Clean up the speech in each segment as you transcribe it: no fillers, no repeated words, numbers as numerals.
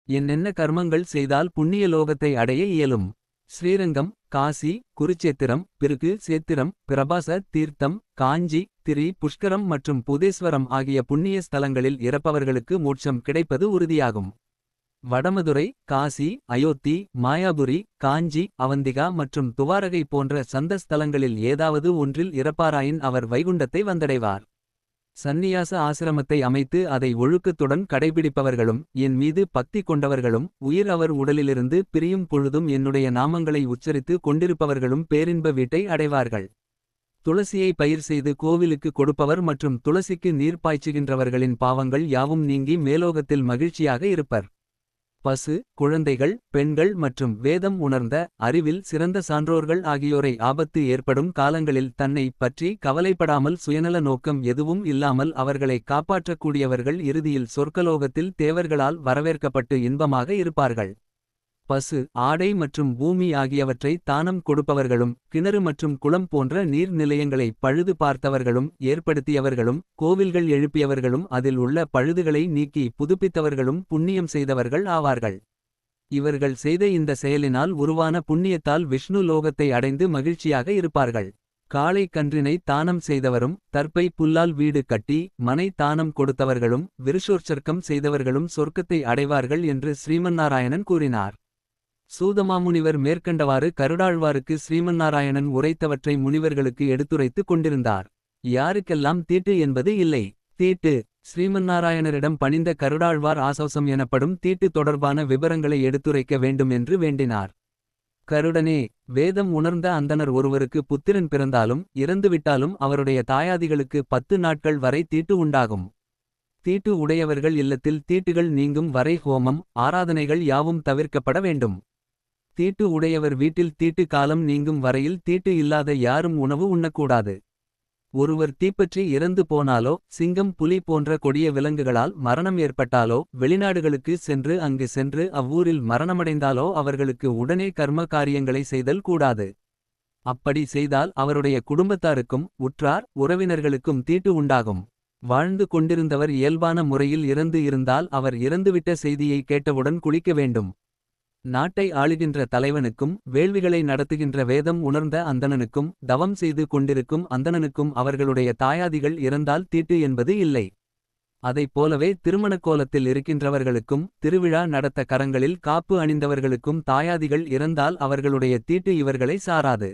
என்னென்ன கர்மங்கள் செய்தால் புண்ணிய லோகத்தை அடைய இயலும். ஸ்ரீரங்கம், காசி, குருச்சேத்திரம், பிருகு சேத்திரம், பிரபாச தீர்த்தம், காஞ்சி, திரி புஷ்கரம் மற்றும் புதேஸ்வரம் ஆகிய புண்ணிய ஸ்தலங்களில் இறப்பவர்களுக்கு மோட்சம் கிடைப்பது உறுதியாகும். வடமதுரை, காசி, அயோத்தி, மாயாபுரி, காஞ்சி, அவந்திகா மற்றும் துவாரகை போன்ற சந்த ஸ்தலங்களில் ஏதாவது ஒன்றில் இறப்பாராயின் அவர் வைகுண்டத்தை வந்தடைவார். சந்நியாச ஆசிரமத்தை அமைத்து அதை ஒழுக்கத்துடன் கடைபிடிப்பவர்களும் என் மீது பக்தி கொண்டவர்களும் உயிர் அவர் உடலிலிருந்து பிரியும் பொழுதும் என்னுடைய நாமங்களை உச்சரித்து கொண்டிருப்பவர்களும் பேரின்ப வீட்டை அடைவார்கள். துளசியை பயிர் செய்து கோவிலுக்கு கொடுப்பவர் மற்றும் துளசிக்கு நீர் பாய்ச்சுகின்றவர்களின் பாவங்கள் யாவும் நீங்கி மேலோகத்தில் மகிழ்ச்சியாக இருப்பர். பசு, குழந்தைகள், பெண்கள் மற்றும் வேதம் உணர்ந்த அறிவில் சிறந்த சான்றோர்கள் ஆகியோரை ஆபத்து ஏற்படும் காலங்களில் தன்னை பற்றி கவலைப்படாமல் சுயநல நோக்கம் எதுவும் இல்லாமல் அவர்களை காப்பாற்றக்கூடியவர்கள் இறுதியில் சொர்க்கலோகத்தில் தேவர்களால் வரவேற்கப்பட்டு இன்பமாக இருப்பார்கள். பசு, ஆடை மற்றும் பூமி ஆகியவற்றை தானம் கொடுப்பவர்களும் கிணறு மற்றும் குளம் போன்ற நீர் நிலையங்களை பழுது பார்த்தவர்களும் ஏற்படுத்தியவர்களும் கோவில்கள் எழுப்பியவர்களும் அதில் உள்ள பழுதுகளை நீக்கி புதுப்பித்தவர்களும் புண்ணியம் செய்தவர்கள் ஆவார்கள். இவர்கள் செய்த இந்த செயலினால் உருவான புண்ணியத்தால் விஷ்ணு லோகத்தை அடைந்து மகிழ்ச்சியாக இருப்பார்கள். காளை கன்றினை தானம் செய்தவரும் தற்பை புல்லால் வீடு கட்டி மனை தானம் கொடுத்தவர்களும் விருஷோற்சர்க்கம் செய்தவர்களும் சொர்க்கத்தை அடைவார்கள் என்று ஸ்ரீமன்னாராயணன் கூறினார். சூதமாமுனிவர் மேற்கண்டவாறு கருடாழ்வாருக்கு ஸ்ரீமன்னாராயணன் உரைத்தவற்றை முனிவர்களுக்கு எடுத்துரைத்து கொண்டிருந்தார். யாருக்கெல்லாம் தீட்டு என்பது இல்லை. தீட்டு ஸ்ரீமன்னாராயணரிடம் பணிந்த கருடாழ்வார் ஆசௌசம் எனப்படும் தீட்டு தொடர்பான விபரங்களை எடுத்துரைக்க வேண்டும் என்று வேண்டினார். கருடனே, வேதம் உணர்ந்த அந்தணர் ஒருவருக்கு புத்திரன் பிறந்தாலும் இறந்துவிட்டாலும் அவருடைய தாயாதிகளுக்கு 10 நாட்கள் வரை தீட்டு உண்டாகும். தீட்டு உடையவர்கள் இல்லத்தில் தீட்டுகள் நீங்கும் வரை ஹோமம் ஆராதனைகள் யாவும் தவிர்க்கப்பட வேண்டும். தீட்டு உடையவர் வீட்டில் தீட்டு காலம் நீங்கும் வரையில் தீட்டு இல்லாத யாரும் உணவு உண்ணக்கூடாது. ஒருவர் தீப்பற்றி இறந்து போனாலோ சிங்கம் புலி போன்ற கொடிய விலங்குகளால் மரணம் ஏற்பட்டாலோ வெளிநாடுகளுக்கு சென்று அங்கு சென்று அவ்வூரில் மரணமடைந்தாலோ அவர்களுக்கு உடனே கர்ம காரியங்களை செய்தல் கூடாது. அப்படி செய்தால் அவருடைய குடும்பத்தாருக்கும் உற்றார் உறவினர்களுக்கும் தீட்டு உண்டாகும். வாழ்ந்து கொண்டிருந்தவர் இயல்பான முறையில் இறந்து இருந்தால் அவர் இறந்துவிட்ட செய்தியை கேட்டவுடன் குளிக்க வேண்டும். நாட்டை ஆளுகின்ற தலைவனுக்கும் வேள்விகளை நடத்துகின்ற வேதம் உணர்ந்த அந்தணனுக்கும் தவம் செய்து கொண்டிருக்கும் அந்தணனுக்கும் அவர்களுடைய தாயாதிகள் இறந்தால் தீட்டு என்பது இல்லை. அதைப் போலவே திருமணக் கோலத்தில் இருக்கின்றவர்களுக்கும் திருவிழா நடத்த கரங்களில் காப்பு அணிந்தவர்களுக்கும் தாயாதிகள் இறந்தால் அவர்களுடைய தீட்டு இவர்களை சாராது.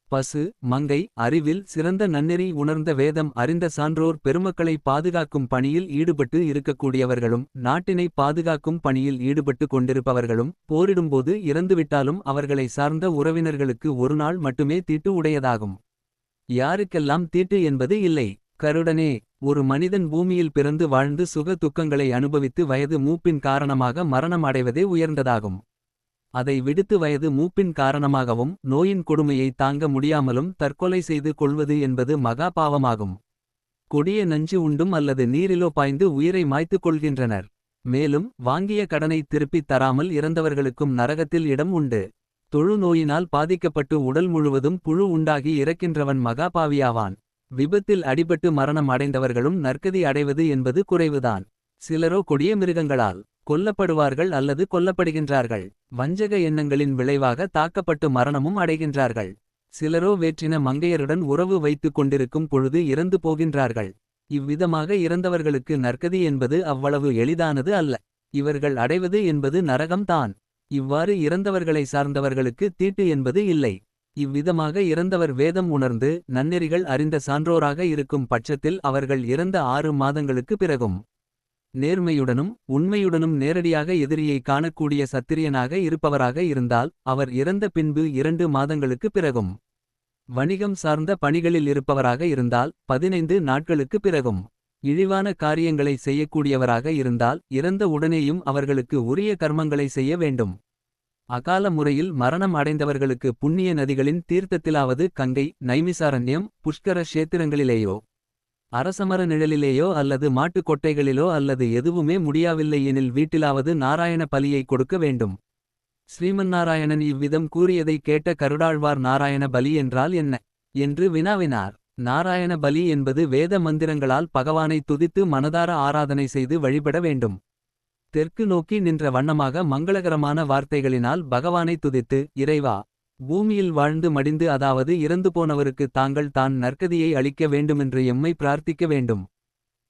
பசு, மங்கை, அறிவில் சிறந்த நன்னெறி உணர்ந்த வேதம் அறிந்த சான்றோர் பெருமக்களை பாதுகாக்கும் பணியில் ஈடுபட்டு இருக்கக்கூடியவர்களும் நாட்டினை பாதுகாக்கும் பணியில் ஈடுபட்டு கொண்டிருப்பவர்களும் போரிடும்போது இறந்துவிட்டாலும் அவர்களை சார்ந்த உறவினர்களுக்கு ஒரு நாள் மட்டுமே தீட்டு உடையதாகும். யாருக்கெல்லாம் தீட்டு என்பது இல்லை. கருடனே, ஒரு மனிதன் பூமியில் பிறந்து வாழ்ந்து சுக துக்கங்களை அனுபவித்து வயது மூப்பின் காரணமாக மரணம் அடைவதே உயர்ந்ததாகும். அதை விடுத்து வயது மூப்பின் காரணமாகவும் நோயின் கொடுமையை தாங்க முடியாமலும் தற்கொலை செய்து கொள்வது என்பது மகா பாவமாகும். கொடிய நஞ்சு உண்டும் அல்லது நீரிலோ பாய்ந்து உயிரை மாய்த்துக் கொள்கின்றனர். மேலும் வாங்கிய கடனை திருப்பித் தராமல் இறந்தவர்களுக்கும் நரகத்தில் இடம் உண்டு. தொழுநோயினால் பாதிக்கப்பட்டு உடல் முழுவதும் புழு உண்டாகி இறக்கின்றவன் மகா பாவியாவான். விபத்தில் அடிபட்டு மரணம் அடைந்தவர்களும் நற்கதி அடைவது என்பது குறைவுதான். சிலரோ கொடிய மிருகங்களால் கொல்லப்படுவார்கள் அல்லது கொல்லப்படுகின்றார்கள். வஞ்சக எண்ணங்களின் விளைவாக தாக்கப்பட்டு மரணமும் அடைகின்றார்கள். சிலரோ வேற்றின மங்கையருடன் உறவு வைத்துக் கொண்டிருக்கும் பொழுது இறந்து போகின்றார்கள். இவ்விதமாக இறந்தவர்களுக்கு நற்கதி என்பது அவ்வளவு எளிதானது அல்ல. இவர்கள் அடைவது என்பது நரகம்தான். இவ்வாறு இறந்தவர்களை சார்ந்தவர்களுக்கு தீட்டு என்பது இல்லை. இவ்விதமாக இறந்தவர் வேதம் உணர்ந்து நன்னெறிகள் அறிந்த சான்றோராக இருக்கும் பட்சத்தில் அவர்கள் இறந்த 6 மாதங்களுக்கு பிறகும் நேர்மையுடனும் உண்மையுடனும் நேரடியாக எதிரியை காணக்கூடிய சத்திரியனாக இருப்பவராக இருந்தால் அவர் இறந்த பின்பு 2 மாதங்களுக்கு பிறகும் வணிகம் சார்ந்த பணிகளில் இருப்பவராக இருந்தால் 15 நாட்களுக்கு பிறகும் இழிவான காரியங்களை செய்யக்கூடியவராக இருந்தால் இறந்த உடனேயும் அவர்களுக்கு உரிய கர்மங்களை செய்ய வேண்டும். அகால முறையில் மரணம் அடைந்தவர்களுக்கு புண்ணிய நதிகளின் தீர்த்தத்திலாவது கங்கை, நைமிசாரண்யம், புஷ்கர க்ஷேத்திரங்களிலேயோ அரசமர நிழலிலேயோ அல்லது மாட்டுக் கொட்டைகளிலோ அல்லது எதுவுமே முடியாவில்லை எனில் வீட்டிலாவது நாராயண பலியை கொடுக்க வேண்டும். ஸ்ரீமன்னாராயணன் இவ்விதம் கூறியதை கேட்ட கருடாழ்வார் நாராயண பலி என்றால் என்ன என்று வினாவினார். நாராயண பலி என்பது வேத மந்திரங்களால் பகவானை துதித்து மனதார ஆராதனை செய்து வழிபட வேண்டும். தெற்கு நோக்கி நின்ற வண்ணமாக மங்களகரமான வார்த்தைகளினால் பகவானை துதித்து, இறைவா, பூமியில் வாழ்ந்து மடிந்து அதாவது இறந்து போனவருக்கு தாங்கள் தான் நற்கதியை அளிக்க வேண்டுமென்று எம்மை பிரார்த்திக்க வேண்டும்.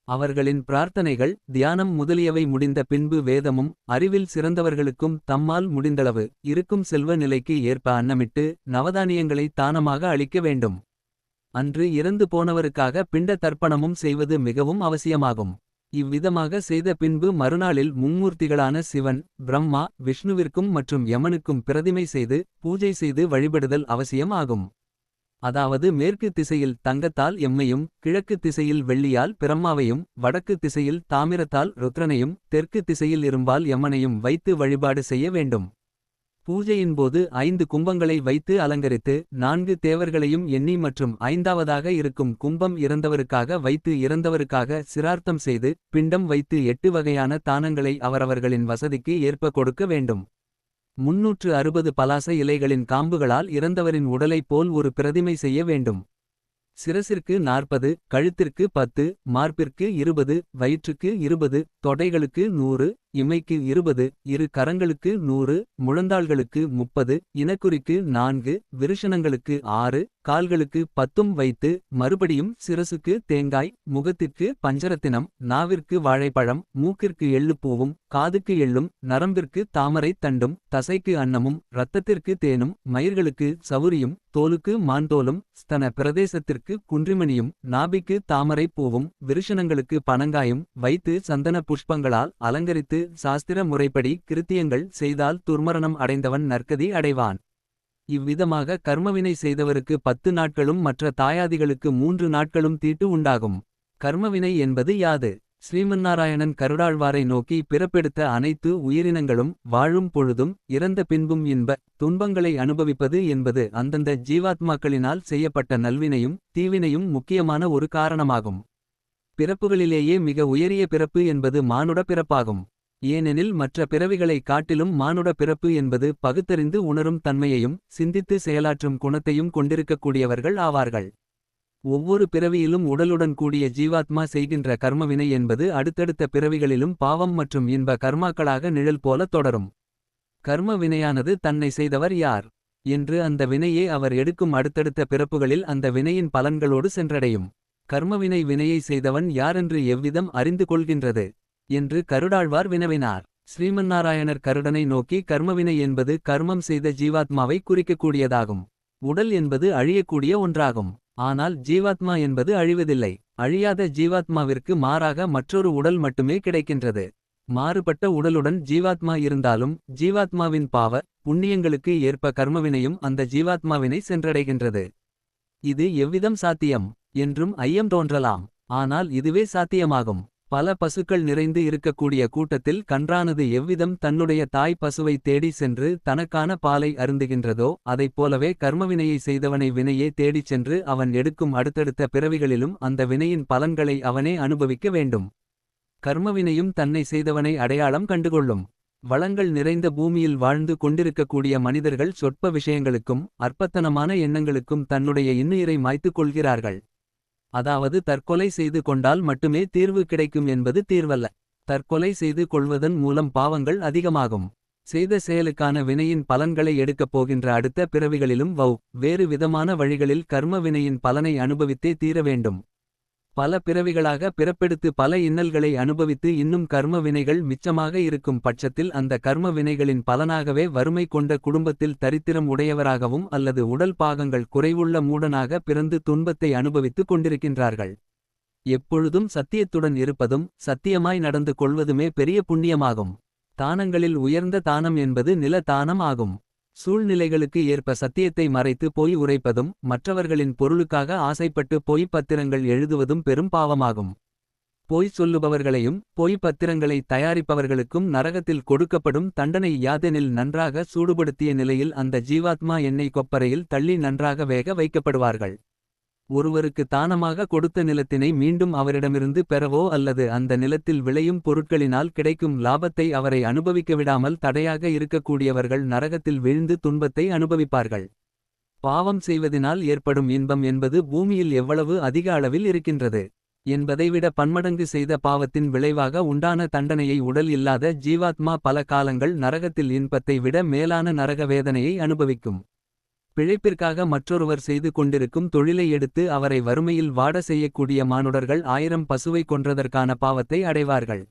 அவர்களின் பிரார்த்தனைகள் தியானம் முதலியவை முடிந்த பின்பு வேதமும் அறிவில் சிறந்தவர்களுக்கும் தம்மால் முடிந்தளவு இருக்கும் செல்வ நிலைக்கு ஏற்ப அன்னமிட்டு நவதானியங்களை தானமாக அளிக்க வேண்டும். அன்று இறந்து போனவருக்காக பிண்ட தர்ப்பணமும் செய்வது மிகவும் அவசியமாகும். இவ்விதமாக செய்த பின்பு மறுநாளில் மும்மூர்த்திகளான சிவன், பிரம்மா, விஷ்ணுவிற்கும் மற்றும் யமனுக்கும் பிரதிமை செய்து பூஜை செய்து வழிபடுதல் அவசியம் ஆகும். அதாவது மேற்கு திசையில் தங்கத்தால் எம்மையும், கிழக்கு திசையில் வெள்ளியால் பிரம்மாவையும், வடக்கு திசையில் தாமிரத்தால் ருத்ரனையும், தெற்கு திசையில் இரும்பால் யமனையும் வைத்து வழிபாடு செய்ய வேண்டும். பூஜையின்போது 5 கும்பங்களை வைத்து அலங்கரித்து 4 தேவர்களையும் எண்ணி மற்றும் 5ஆவதாக இருக்கும் கும்பம் இறந்தவருக்காக வைத்து இறந்தவருக்காக சிரார்த்தம் செய்து பிண்டம் வைத்து 8 வகையான தானங்களை அவரவர்களின் வசதிக்கு ஏற்ப கொடுக்க வேண்டும். 360 பலாச இலைகளின் காம்புகளால் இறந்தவரின் உடலைப் போல் ஒரு பிரதிமை செய்ய வேண்டும். சிரசிற்கு 40, கழுத்திற்கு 10, மார்பிற்கு 20, வயிற்றுக்கு 20, தொடைகளுக்கு 100, இமைக்கு 20, இரு கரங்களுக்கு 100, முழந்தாள்களுக்கு 30, இனக்குறிக்கு 4, விருஷணங்களுக்கு 6, கால்களுக்கு 10 வைத்து மறுபடியும் சிரசுக்கு தேங்காய், முகத்திற்கு பஞ்சரத்தினம், நாவிற்கு வாழைப்பழம், மூக்கிற்கு எள்ளுப்பூவும், காதுக்கு எள்ளும், நரம்பிற்கு தாமரை தண்டும், தசைக்கு அன்னமும், இரத்தத்திற்கு தேனும், மயிர்களுக்கு சவுரியும், தோலுக்கு மான்தோலும், ஸ்தன பிரதேசத்திற்கு குன்றிமணியும், நாபிக்கு தாமரை பூவும், விருஷணங்களுக்கு பனங்காயும் வைத்து சந்தன புஷ்பங்களால் அலங்கரித்து சாஸ்திர முறைப்படி கிருத்தியங்கள் செய்தால் துர்மரணம் அடைந்தவன் நற்கதி அடைவான். இவ்விதமாக கர்மவினை செய்தவருக்கு 10 நாட்களும் மற்ற தாயாதிகளுக்கு 3 நாட்களும் தீட்டு உண்டாகும். கர்மவினை என்பது யாது? ஸ்ரீமன்னாராயணன் கருடாழ்வாரை நோக்கி, பிறப்பெடுத்த அனைத்து உயிரினங்களும் வாழும் பொழுதும் இறந்த பின்பும் இன்ப துன்பங்களை அனுபவிப்பது என்பது அந்தந்த ஜீவாத்மாக்களினால் செய்யப்பட்ட நல்வினையும் தீவினையும் முக்கியமான ஒரு காரணமாகும். பிறப்புகளிலேயே மிக உயரிய பிறப்பு என்பது மானுட பிறப்பாகும். ஏனெனில் மற்ற பிறவிகளை காட்டிலும் மானுட பிறப்பு என்பது பகுத்தறிந்து உணரும் தன்மையையும் சிந்தித்து செயலாற்றும் குணத்தையும் கொண்டிருக்கக்கூடியவர்கள் ஆவார்கள். ஒவ்வொரு பிறவியிலும் உடலுடன் கூடிய ஜீவாத்மா செய்கின்ற கர்மவினை என்பது அடுத்தடுத்த பிறவிகளிலும் பாவம் மற்றும் இன்ப கர்மாக்களாக நிழல் போல தொடரும். கர்ம வினையானது தன்னை செய்தவர் யார் என்று அந்த வினையே அவர் எடுக்கும் அடுத்தடுத்த பிறப்புகளில் அந்த வினையின் பலன்களோடு சென்றடையும். கர்மவினை வினையை செய்தவன் யாரென்று எவ்விதம் அறிந்து கொள்கின்றது என்று கருடாழ்வார் வினவினார். ஸ்ரீமன்னாராயணர் கருடனை நோக்கி, கர்மவினை என்பது கர்மம் செய்த ஜீவாத்மாவை குறிக்கக்கூடியதாகும். உடல் என்பது அழியக்கூடிய ஒன்றாகும். ஆனால் ஜீவாத்மா என்பது அழிவதில்லை. அழியாத ஜீவாத்மாவிற்கு மாறாக மற்றொரு உடல் மட்டுமே கிடைக்கின்றது. மாறுபட்ட உடலுடன் ஜீவாத்மா இருந்தாலும் ஜீவாத்மாவின் பாவ புண்ணியங்களுக்கு ஏற்ப கர்மவினையும் அந்த ஜீவாத்மாவினை சென்றடைகின்றது. இது எவ்விதம் சாத்தியம் என்றும் ஐயம் தோன்றலாம். ஆனால் இதுவே சாத்தியமாகும். பல பசுக்கள் நிறைந்து இருக்கக்கூடிய கூட்டத்தில் கன்றானது எவ்விதம் தன்னுடைய தாய் பசுவை தேடி சென்று தனக்கான பாலை அருந்துகின்றதோ அதைப் போலவே கர்மவினையை செய்தவனை வினையே தேடிச் சென்று அவன் எடுக்கும் அடுத்தடுத்த பிறவிகளிலும் அந்த வினையின் பலன்களை அவனே அனுபவிக்க வேண்டும். கர்மவினையும் தன்னை செய்தவனை அடையாளம் கண்டுகொள்ளும். வளங்கள் நிறைந்த பூமியில் வாழ்ந்து கொண்டிருக்கக்கூடிய மனிதர்கள் சொற்ப விஷயங்களுக்கும் அற்பத்தனமான எண்ணங்களுக்கும் தன்னுடைய இன்னுயிரை மாய்த்துக் கொள்கிறார்கள். அதாவது தற்கொலை செய்து கொண்டால் மட்டுமே தீர்வு கிடைக்கும் என்பது தீர்வல்ல. தற்கொலை செய்து கொள்வதன் மூலம் பாவங்கள் அதிகமாகும். செய்த செயலுக்கான வினையின் பலன்களை எடுக்கப் போகின்ற அடுத்த பிறவிகளிலும் வேறு விதமான வழிகளில் கர்ம வினையின் பலனை அனுபவித்தே தீர வேண்டும். பல பிறவிகளாக பிறப்பெடுத்து பல இன்னல்களை அனுபவித்து இன்னும் கர்ம வினைகள் மிச்சமாக இருக்கும் பட்சத்தில் அந்த கர்ம வினைகளின் பலனாகவே வறுமை கொண்ட குடும்பத்தில் தரித்திரம் உடையவராகவும் அல்லது உடல் பாகங்கள் குறைவுள்ள மூடனாக பிறந்து துன்பத்தை அனுபவித்துக் கொண்டிருக்கின்றார்கள். எப்பொழுதும் சத்தியத்துடன் இருப்பதும் சத்தியமாய் நடந்து கொள்வதுமே பெரிய புண்ணியமாகும். தானங்களில் உயர்ந்த தானம் என்பது நில தானம் ஆகும். சூழ்நிலைகளுக்கு ஏற்ப சத்தியத்தை மறைத்து பொய் உரைப்பதும் மற்றவர்களின் பொருளுக்காக ஆசைப்பட்டு பொய் பத்திரங்கள் எழுதுவதும் பெரும் பாவமாகும். பொய் சொல்லுபவர்களையும் பொய் பத்திரங்களை தயாரிப்பவர்களுக்கும் நரகத்தில் கொடுக்கப்படும் தண்டனை யாதெனில் நன்றாக சூடுபடுத்திய நிலையில் அந்த ஜீவாத்மா எண்ணெய் கொப்பரையில் தள்ளி நன்றாக வேக வைக்கப்படுவார்கள். ஒருவருக்கு தானமாக கொடுத்த நிலத்தினை மீண்டும் அவரிடமிருந்து பெறவோ அல்லது அந்த நிலத்தில் விளையும் பொருட்களினால் கிடைக்கும் லாபத்தை அவரை அனுபவிக்க விடாமல் தடையாக இருக்கக்கூடியவர்கள் நரகத்தில் வீழ்ந்து துன்பத்தை அனுபவிப்பார்கள். பாவம் செய்வதினால் ஏற்படும் இன்பம் என்பது பூமியில் எவ்வளவு அதிக அளவில் இருக்கின்றது. என்பதைவிட பன்மடங்கு செய்த பாவத்தின் விளைவாக உண்டான தண்டனையை உடல் இல்லாத ஜீவாத்மா பல காலங்கள் நரகத்தில் இன்பத்தை விட மேலான நரக வேதனையை அனுபவிக்கும். பிழைப்பிற்காக மற்றொருவர் செய்து கொண்டிருக்கும் தொழிலை எடுத்து அவரை வறுமையில் வாட செய்யக்கூடிய மானுடர்கள் 1000 பசுவை கொன்றதற்கான பாவத்தை அடைவார்கள்.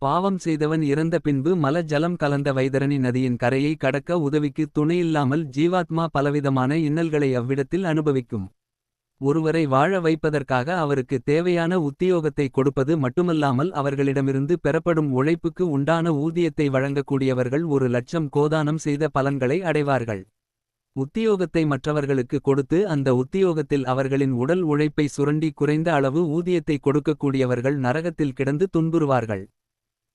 பாவம் செய்தவன் இறந்த பின்பு மல ஜலம் கலந்த வைதரணி நதியின் கரையை கடக்க உதவிக்கு துணையில்லாமல் ஜீவாத்மா பலவிதமான இன்னல்களை அவ்விடத்தில் அனுபவிக்கும். ஒருவரை வாழ வைப்பதற்காக அவருக்கு தேவையான உத்தியோகத்தை கொடுப்பது மட்டுமல்லாமல் அவர்களிடமிருந்து பெறப்படும் உழைப்புக்கு உண்டான ஊதியத்தை வழங்கக்கூடியவர்கள் 1,00,000 கோதானம் செய்த பலன்களை அடைவார்கள். உத்தியோகத்தை மற்றவர்களுக்கு கொடுத்து அந்த உத்தியோகத்தில் அவர்களின் உடல் உழைப்பை சுரண்டி குறைந்த அளவு ஊதியத்தை கொடுக்கக்கூடியவர்கள் நரகத்தில் கிடந்து துன்புறுவார்கள்.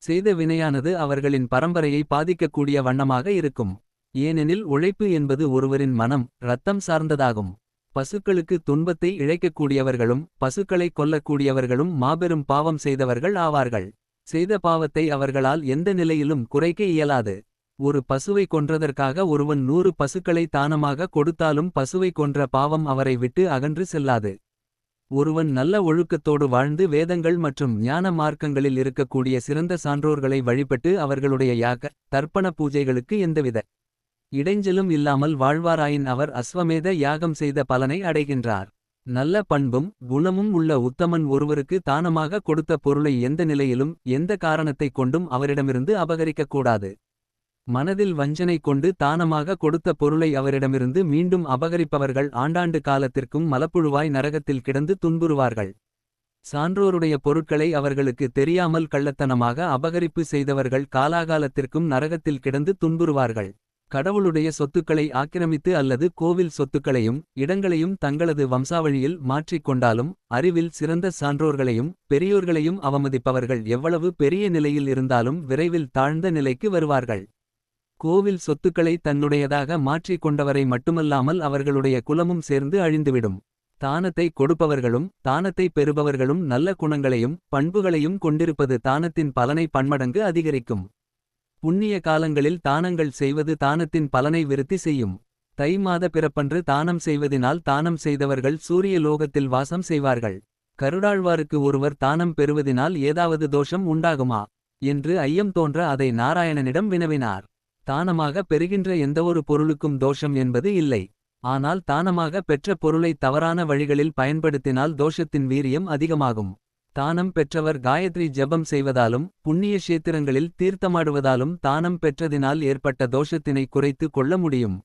செய்த வினையானது அவர்களின் பரம்பரையை பாதிக்கக்கூடிய வண்ணமாக இருக்கும். ஏனெனில் உழைப்பு என்பது ஒருவரின் மனம் இரத்தம் சார்ந்ததாகும். பசுக்களுக்கு துன்பத்தை இழைக்கக்கூடியவர்களும் பசுக்களை கொல்லக்கூடியவர்களும் மாபெரும் பாவம் செய்தவர்கள் ஆவார்கள். செய்த பாவத்தை அவர்களால் எந்த நிலையிலும் குறைக்க இயலாது. ஒரு பசுவை கொன்றதற்காக ஒருவன் 100 பசுக்களை தானமாக கொடுத்தாலும் பசுவை கொன்ற பாவம் அவரை விட்டு அகன்று செல்லாது. ஒருவன் நல்ல ஒழுக்கத்தோடு வாழ்ந்து வேதங்கள் மற்றும் ஞான மார்க்கங்களில் இருக்கக்கூடிய சிறந்த சான்றோர்களை வழிபட்டு அவர்களுடைய யாக தர்ப்பண பூஜைகளுக்கு எந்தவித இடைஞ்சலும் இல்லாமல் வாழ்வாராயின் அவர் அஸ்வமேத யாகம் செய்த பலனை அடைகின்றார். நல்ல பண்பும் குணமும் உள்ள உத்தமன் ஒருவருக்கு தானமாக கொடுத்த பொருளை எந்த நிலையிலும் எந்த காரணத்தை கொண்டும் அவரிடமிருந்து அபகரிக்கக்கூடாது. மனதில் வஞ்சனை கொண்டு தானமாக கொடுத்த பொருளை அவரிடமிருந்து மீண்டும் அபகரிப்பவர்கள் ஆண்டாண்டு காலத்திற்கும் மலப்புழுவாய் நரகத்தில் கிடந்து துன்புறுவார்கள். சான்றோருடைய பொருட்களை அவர்களுக்கு தெரியாமல் கள்ளத்தனமாக அபகரிப்பு செய்தவர்கள் காலாகாலத்திற்கும் நரகத்தில் கிடந்து துன்புறுவார்கள். கடவுளுடைய சொத்துக்களை ஆக்கிரமித்து அல்லது கோவில் சொத்துக்களையும் இடங்களையும் தங்களது வம்சாவழியில் மாற்றிக் கொண்டாலும் அறிவில் சிறந்த சான்றோர்களையும் பெரியோர்களையும் அவமதிப்பவர்கள் எவ்வளவு பெரிய நிலையில் இருந்தாலும் விரைவில் தாழ்ந்த நிலைக்கு வருவார்கள். கோவில் சொத்துக்களை தன்னுடையதாக மாற்றிக் கொண்டவரை மட்டுமல்லாமல் அவர்களுடைய குலமும் சேர்ந்து அழிந்துவிடும். தானத்தை கொடுப்பவர்களும் தானத்தை பெறுபவர்களும் நல்ல குணங்களையும் பண்புகளையும் கொண்டிருப்பது தானத்தின் பலனை பன்மடங்கு அதிகரிக்கும். புண்ணிய காலங்களில் தானங்கள் செய்வது தானத்தின் பலனை விருத்தி செய்யும். தை மாத பிறப்பன்று தானம் செய்வதினால் தானம் செய்தவர்கள் சூரிய லோகத்தில் வாசம் செய்வார்கள். கருடாழ்வாருக்கு ஒருவர் தானம் பெறுவதினால் ஏதாவது தோஷம் உண்டாகுமா என்று ஐயம் தோன்ற அதை நாராயணனிடம் வினவினார். தானமாக பெறுகின்ற எந்தவொரு பொருளுக்கும் தோஷம் என்பது இல்லை. ஆனால் தானமாக பெற்ற பொருளை தவறான வழிகளில் பயன்படுத்தினால் தோஷத்தின் வீரியம் அதிகமாகும். தானம் பெற்றவர் காயத்ரி ஜெபம் செய்வதாலும் புண்ணிய கஷேத்திரங்களில் தீர்த்தமாடுவதாலும் தானம் பெற்றதினால் ஏற்பட்ட தோஷத்தினை குறைத்து கொள்ள முடியும்.